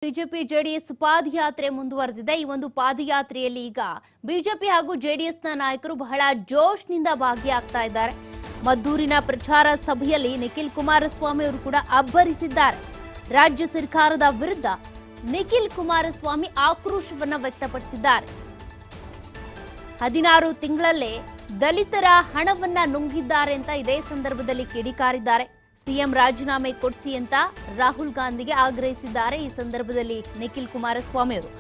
BJP JDS ಪಾದಯಾತ್ರೆ ಮುಂದುವರೆದಿದೆ। ಈ ಒಂದು ಪಾದಯಾತ್ರೆಯಲ್ಲಿ ಈಗ ಬಿಜೆಪಿ ಹಾಗೂ ಜೆಡಿಎಸ್ನ ನಾಯಕರು ಬಹಳ ಜೋಶ್ನಿಂದ ಭಾಗಿಯಾಗ್ತಾ ಇದ್ದಾರೆ। ಮದ್ದೂರಿನ ಪ್ರಚಾರ ಸಭೆಯಲ್ಲಿ ನಿಖಿಲ್ ಕುಮಾರಸ್ವಾಮಿ ಅವರು ಕೂಡ ಅಬ್ಬರಿಸಿದ್ದಾರೆ। ರಾಜ್ಯ ಸರ್ಕಾರದ ವಿರುದ್ಧ ನಿಖಿಲ್ ಕುಮಾರಸ್ವಾಮಿ ಆಕ್ರೋಶವನ್ನ ವ್ಯಕ್ತಪಡಿಸಿದ್ದಾರೆ। 16 ತಿಂಗಳಲ್ಲೇ ದಲಿತರ ಹಣವನ್ನ ನುಂಗಿದ್ದಾರೆ ಅಂತ ಇದೇ ಸಂದರ್ಭದಲ್ಲಿ ಕಿಡಿಕಾರಿದ್ದಾರೆ। ಸಿಎಂ ರಾಜೀನಾಮೆ ಕೊಡಿಸಿ ಅಂತ ರಾಹುಲ್ ಗಾಂಧಿಗೆ ಆಗ್ರಹಿಸಿದ್ದಾರೆ। ಈ ಸಂದರ್ಭದಲ್ಲಿ ನಿಖಿಲ್ ಕುಮಾರಸ್ವಾಮಿ ಅವರು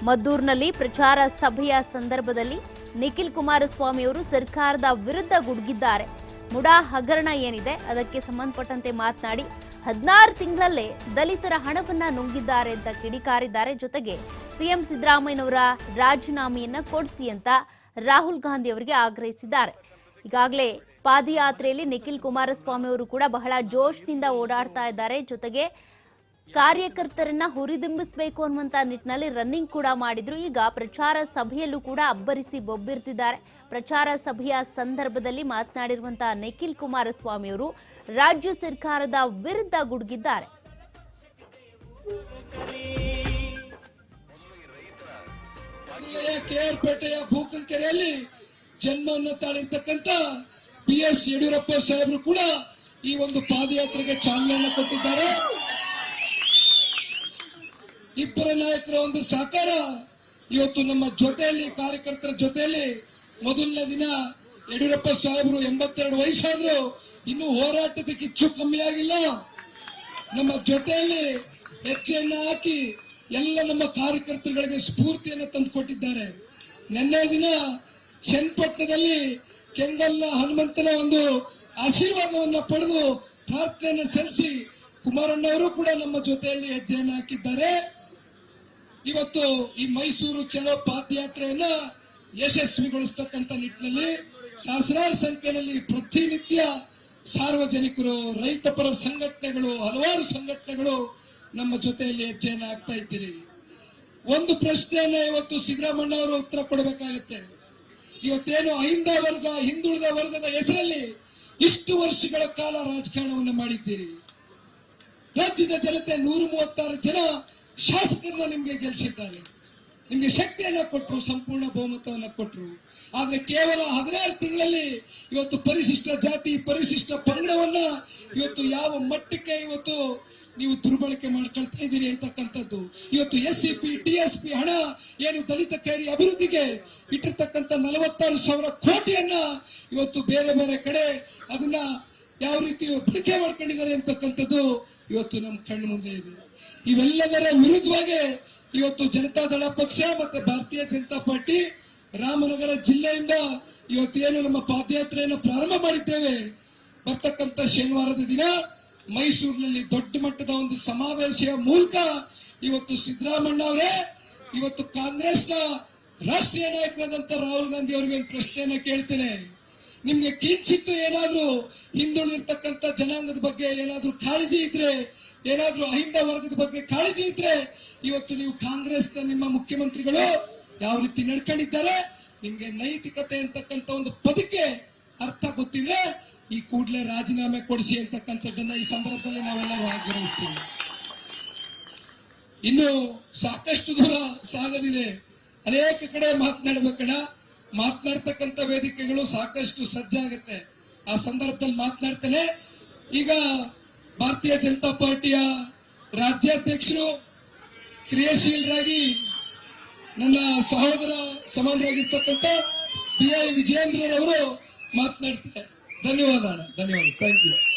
ಮದ್ದೂರಿನಲ್ಲಿ ಪ್ರಚಾರ ಸಭೆಯ ಸಂದರ್ಭದಲ್ಲಿ ನಿಖಿಲ್ ಕುಮಾರಸ್ವಾಮಿ ಅವರು ಸರ್ಕಾರದ ವಿರುದ್ಧ ಗುಡುಗಿದ್ದಾರೆ। ಮುಡಾ ಹಗರಣ ಏನಿದೆ ಅದಕ್ಕೆ ಸಂಬಂಧಪಟ್ಟಂತೆ ಮಾತನಾಡಿ 16 ತಿಂಗಳಲ್ಲೇ ದಲಿತರ ಹಣವನ್ನ ನುಂಗಿದ್ದಾರೆ ಅಂತ ಕಿಡಿಕಾರಿದ್ದಾರೆ। ಜೊತೆಗೆ ಸಿಎಂ ಸಿದ್ದರಾಮಯ್ಯನವರ ರಾಜೀನಾಮೆಯನ್ನ ಕೊಡಿಸಿ ಅಂತ ರಾಹುಲ್ ಗಾಂಧಿ ಅವರಿಗೆ ಆಗ್ರಹಿಸಿದ್ದಾರೆ। ಈಗಾಗಲೇ ಪಾದಯಾತ್ರೆಯಲ್ಲಿ ನಿಖಿಲ್ ಕುಮಾರಸ್ವಾಮಿ ಅವರು ಕೂಡ ಬಹಳ ಜೋಶ್ನಿಂದ ಓಡಾಡ್ತಾ ಇದ್ದಾರೆ। ಜೊತೆಗೆ ಕಾರ್ಯಕರ್ತರನ್ನ ಹುರಿದುಂಬಿಸಬೇಕು ಅನ್ನುವಂತ ನಿಟ್ಟಿನಲ್ಲಿ ರನ್ನಿಂಗ್ ಕೂಡ ಮಾಡಿದ್ರು। ಈಗ ಪ್ರಚಾರ ಸಭೆಯಲ್ಲೂ ಕೂಡ ಅಬ್ಬರಿಸಿ ಬೊಬ್ಬಿರ್ತಿದ್ದಾರೆ। ಪ್ರಚಾರ ಸಭೆಯ ಸಂದರ್ಭದಲ್ಲಿ ಮಾತನಾಡಿರುವಂತಹ ನಿಖಿಲ್ ಕುಮಾರಸ್ವಾಮಿ ಅವರು ರಾಜ್ಯ ಸರ್ಕಾರದ ವಿರುದ್ಧ ಗುಡುಗಿದ್ದಾರೆ। ಕೆಆರ್ಪೇಟೆಯ ಭೂಕಂಕೆರೆಯಲ್ಲಿ ಜನ್ಮವನ್ನು ತಾಳಿರ್ತಕ್ಕಂಥ BS ಯಡಿಯೂರಪ್ಪ ಸಾಹೇಬರು ಕೂಡ ಈ ಒಂದು ಪಾದಯಾತ್ರೆಗೆ ಚಾಲನೆಯನ್ನು ಕೊಟ್ಟಿದ್ದಾರೆ। ಇಬ್ಬರ ನಾಯಕರ ಒಂದು ಸಹಕಾರ ಇವತ್ತು ನಮ್ಮ ಜೊತೆಯಲ್ಲಿ ಕಾರ್ಯಕರ್ತರ ಜೊತೆಯಲ್ಲಿ ಮೊದಲನೇ ದಿನ ಯಡಿಯೂರಪ್ಪ ಸಾಹೇಬರು 82 ವಯಸ್ಸಾದ್ರು ಇನ್ನೂ ಹೋರಾಟದ ಕಿಚ್ಚು ಕಮ್ಮಿ ಆಗಿಲ್ಲ। ನಮ್ಮ ಜೊತೆಯಲ್ಲಿ ಹೆಜ್ಜೆಯನ್ನ ಹಾಕಿ ಎಲ್ಲ ನಮ್ಮ ಕಾರ್ಯಕರ್ತರುಗಳಿಗೆ ಸ್ಫೂರ್ತಿಯನ್ನು ತಂದುಕೊಟ್ಟಿದ್ದಾರೆ। ನಿನ್ನೆ ದಿನ ಚನ್ನಪಟ್ಟಣದಲ್ಲಿ ಕೆಂಗಲ್ನ ಹನುಮಂತನ ಒಂದು ಆಶೀರ್ವಾದವನ್ನ ಪಡೆದು ಪ್ರಾರ್ಥನೆಯನ್ನು ಸಲ್ಲಿಸಿ ಕುಮಾರಣ್ಣವರು ಕೂಡ ನಮ್ಮ ಜೊತೆಯಲ್ಲಿ ಹೆಜ್ಜೆಯನ್ನು ಹಾಕಿದ್ದಾರೆ। ಇವತ್ತು ಈ ಮೈಸೂರು ಚಲೋ ಪಾದಯಾತ್ರೆಯನ್ನ ಯಶಸ್ವಿಗೊಳಿಸತಕ್ಕಂತ ನಿಟ್ಟಿನಲ್ಲಿ ಸಹಸ್ರಾರು ಸಂಖ್ಯೆಯಲ್ಲಿ ಪ್ರತಿನಿತ್ಯ ಸಾರ್ವಜನಿಕರು, ರೈತಪರ ಸಂಘಟನೆಗಳು, ಹಲವಾರು ಸಂಘಟನೆಗಳು ನಮ್ಮ ಜೊತೆಯಲ್ಲಿ ಹೆಜ್ಜೆಯನ್ನು ಹಾಕ್ತಾ ಇದ್ದೀರಿ। ಒಂದು ಪ್ರಶ್ನೆಯನ್ನ ಇವತ್ತು ಸಿದ್ದರಾಮಯ್ಯ ಅವರು ಉತ್ತರ ಕೊಡಬೇಕಾಗುತ್ತೆ। ಇವತ್ತೇನು ಹಿಂದುಳಿದ ವರ್ಗದ ಹೆಸರಲ್ಲಿ ಇಷ್ಟು ವರ್ಷಗಳ ಕಾಲ ರಾಜಕಾರಣವನ್ನು ಮಾಡಿದ್ದೀರಿ। ರಾಜ್ಯದ ಜನತೆ 136 ಜನ ಶಾಸಕರನ್ನ ನಿಮ್ಗೆ ಗೆಲ್ಲಿಸಿದ್ದಾರೆ, ನಿಮ್ಗೆ ಶಕ್ತಿಯನ್ನ ಕೊಟ್ಟರು, ಸಂಪೂರ್ಣ ಬಹುಮತವನ್ನ ಕೊಟ್ಟರು। ಆದ್ರೆ ಕೇವಲ 16 ತಿಂಗಳಲ್ಲಿ ಇವತ್ತು ಪರಿಶಿಷ್ಟ ಜಾತಿ, ಪರಿಶಿಷ್ಟ ಪಂಗಡವನ್ನ ಇವತ್ತು ಯಾವ ಮಟ್ಟಕ್ಕೆ ಇವತ್ತು ನೀವು ದುರ್ಬಳಕೆ ಮಾಡ್ಕೊಳ್ತಾ ಇದ್ದೀರಿ ಅಂತಕ್ಕಂಥದ್ದು। ಇವತ್ತು SCP TSP ಹಣ ಏನು ದಲಿತ ಕೇರಿ ಅಭಿವೃದ್ಧಿಗೆ ಇಟ್ಟಿರ್ತಕ್ಕಂಥ 46,000 ಕೋಟಿಯನ್ನ ಇವತ್ತು ಬೇರೆ ಬೇರೆ ಕಡೆ ಅದನ್ನ ಯಾವ ರೀತಿ ಬಳಕೆ ಮಾಡ್ಕೊಂಡಿದ್ದಾರೆ ಅಂತಕ್ಕಂಥದ್ದು ಇವತ್ತು ನಮ್ಮ ಕಣ್ಣು ಮುಂದೆ ಇದೆ। ಇವೆಲ್ಲದರ ವಿರುದ್ಧವಾಗಿ ಇವತ್ತು ಜನತಾದಳ ಪಕ್ಷ ಮತ್ತೆ ಭಾರತೀಯ ಜನತಾ ಪಾರ್ಟಿ ರಾಮನಗರ ಜಿಲ್ಲೆಯಿಂದ ಇವತ್ತೇನು ನಮ್ಮ ಪಾದಯಾತ್ರೆಯನ್ನು ಪ್ರಾರಂಭ ಮಾಡಿದ್ದೇವೆ, ಬರ್ತಕ್ಕಂಥ ಶನಿವಾರದ ದಿನ ಮೈಸೂರಿನಲ್ಲಿ ದೊಡ್ಡ ಮಟ್ಟದ ಒಂದು ಸಮಾವೇಶದ ಮೂಲಕ ಇವತ್ತು ಸಿದ್ದರಾಮಯ್ಯ ಅವರೇ ಇವತ್ತು ಕಾಂಗ್ರೆಸ್ನ ರಾಷ್ಟ್ರೀಯ ನಾಯಕರಾದಂತ ರಾಹುಲ್ ಗಾಂಧಿ ಅವರಿಗೆ ಒಂದು ಪ್ರಶ್ನೆಯನ್ನ ಕೇಳ್ತೇನೆ। ನಿಮ್ಗೆ ಕಿಂಚಿತ್ತು ಏನಾದ್ರೂ ಹಿಂದುಳಿದಿರ್ತಕ್ಕಂಥ ಜನಾಂಗದ ಬಗ್ಗೆ ಏನಾದ್ರೂ ಕಾಳಜಿ ಇದ್ರೆ, ಏನಾದ್ರೂ ಅಹಿಂದ ವರ್ಗದ ಬಗ್ಗೆ ಕಾಳಜಿ ಇದ್ರೆ ಇವತ್ತು ನೀವು ಕಾಂಗ್ರೆಸ್ನ ನಿಮ್ಮ ಮುಖ್ಯಮಂತ್ರಿಗಳು ಯಾವ ರೀತಿ ನಡ್ಕೊಂಡಿದ್ದಾರೆ, ನಿಮ್ಗೆ ನೈತಿಕತೆ ಅಂತಕ್ಕಂಥ ಒಂದು ಪದಕ್ಕೆ ಅರ್ಥ ಗೊತ್ತಿದ್ರೆ ಈ ಕೂಡಲೇ ರಾಜೀನಾಮೆ ಕೊಡಿಸಿ ಅಂತಕ್ಕಂಥದ್ದನ್ನ ಈ ಸಂದರ್ಭದಲ್ಲಿ ನಾವೆಲ್ಲರೂ ಆಗ್ರಹಿಸ್ತೀವಿ। ಇನ್ನು ಸಾಕಷ್ಟು ದೂರ ಸಾಗದಿದೆ, ಅನೇಕ ಕಡೆ ಮಾತನಾಡಬೇಕಣ್ಣ, ಮಾತನಾಡ್ತಕ್ಕಂಥ ವೇದಿಕೆಗಳು ಸಾಕಷ್ಟು ಸಜ್ಜಾಗುತ್ತೆ, ಆ ಸಂದರ್ಭದಲ್ಲಿ ಮಾತನಾಡ್ತೇನೆ। ಈಗ ಭಾರತೀಯ ಜನತಾ ಪಾರ್ಟಿಯ ರಾಜ್ಯಾಧ್ಯಕ್ಷರು ಕ್ರಿಯಾಶೀಲರಾಗಿ ನನ್ನ ಸಹೋದರ ಸಮಾನರಾಗಿರ್ತಕ್ಕಂಥ BI ವಿಜಯೇಂದ್ರರವರು ಮಾತನಾಡ್ತಾರೆ। ಧನ್ಯವಾದ, ಥ್ಯಾಂಕ್ ಯು।